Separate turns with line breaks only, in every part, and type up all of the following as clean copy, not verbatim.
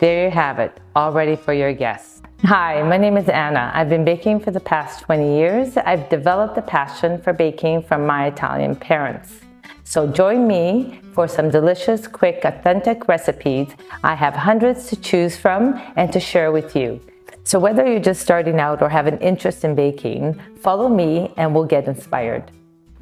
There you have it, all ready for your guests. Hi, my name is Anna. I've been baking for the past 20 years. I've developed a passion for baking from my Italian parents. So join me for some delicious, quick, authentic recipes. I have hundreds to choose from and to share with you. So whether you're just starting out or have an interest in baking, follow me and we'll get inspired.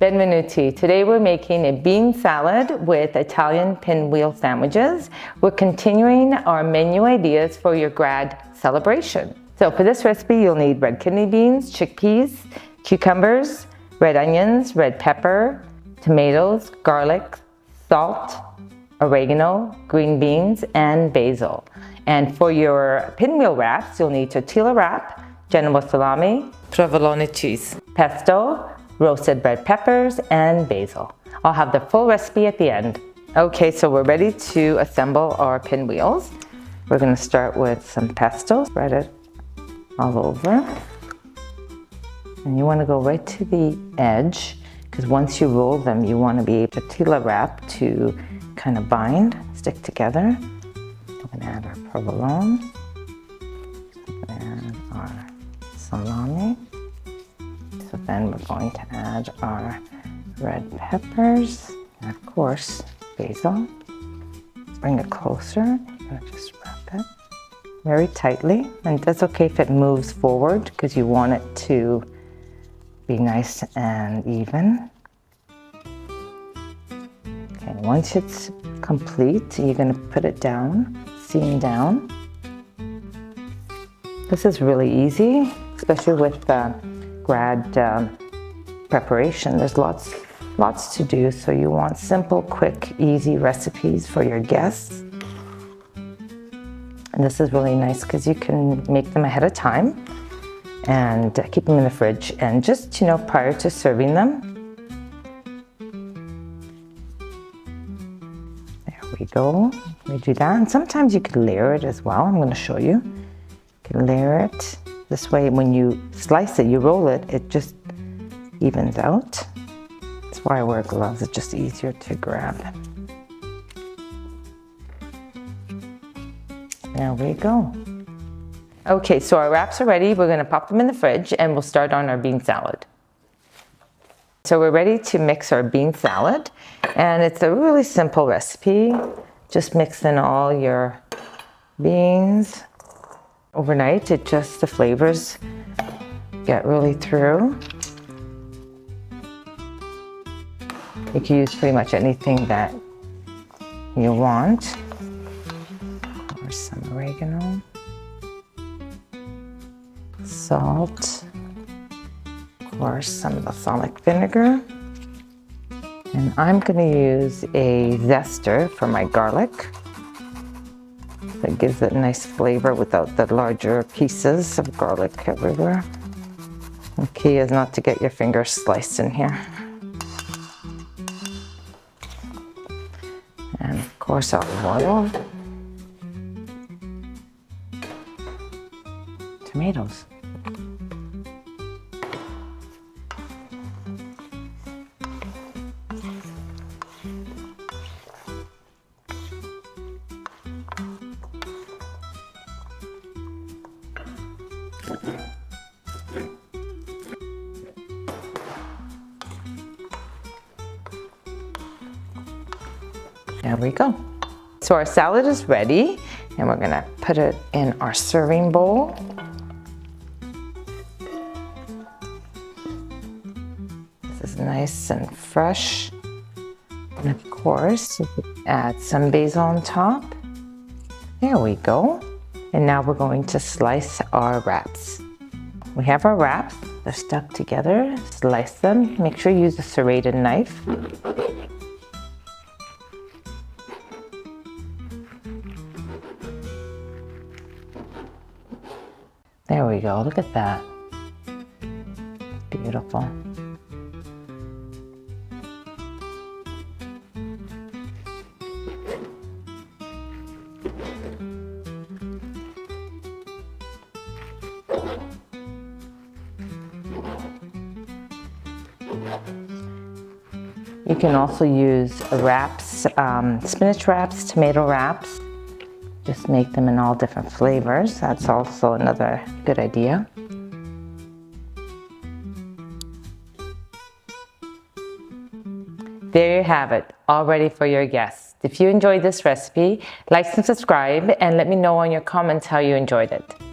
Benvenuti. Today we're making a bean salad with Italian pinwheel sandwiches. We're continuing our menu ideas for your grad celebration. So for this recipe, you'll need red kidney beans, chickpeas, cucumbers, red onions, red pepper, tomatoes, garlic, salt, oregano, green beans, and basil. And for your pinwheel wraps, you'll need tortilla wrap, Genoa salami, provolone cheese, pesto, roasted red peppers, and basil. I'll have the full recipe at the end. Okay, so we're ready to assemble our pinwheels. We're gonna start with some pesto, spread it all over. And you wanna go right to the edge, because once you roll them, you wanna be able to tortilla wrap to kind of bind, stick together. We're gonna add our provolone, and our salami. So then we're going to add our red peppers, and of course, basil. Bring it closer. You're gonna just wrap it very tightly. And that's okay if it moves forward because you want it to be nice and even. Okay, once it's complete, you're gonna put it down, seam down. This is really easy, especially with grad preparation. There's lots to do, so you want simple, quick, easy recipes for your guests. And this is really nice because you can make them ahead of time and keep them in the fridge, and just prior to serving them. There we go. We do that, and sometimes you can layer it as well. I'm going to show you. You can layer it. This way, when you slice it, you roll it, it just evens out. That's why I wear gloves, it's just easier to grab. There we go. Okay, so our wraps are ready. We're gonna pop them in the fridge and we'll start on our bean salad. So we're ready to mix our bean salad, and it's a really simple recipe. Just mix in all your beans. Overnight, the flavors get really through. You can use pretty much anything that you want. Of course, some oregano, salt, of course, some balsamic vinegar. And I'm going to use a zester for my garlic. That gives it a nice flavor without the larger pieces of garlic everywhere. The key is not to get your fingers sliced in here. And of course, olive oil. Tomatoes. There we go. So our salad is ready, and we're gonna put it in our serving bowl. This is nice and fresh. And of course, you could add some basil on top. There we go. And now we're going to slice our wraps. We have our wraps, they're stuck together. Slice them, make sure you use a serrated knife. There we go, look at that. Beautiful. You can also use wraps, spinach wraps, tomato wraps. Just make them in all different flavors. That's also another good idea. There you have it, all ready for your guests. If you enjoyed this recipe, like and subscribe and let me know in your comments how you enjoyed it.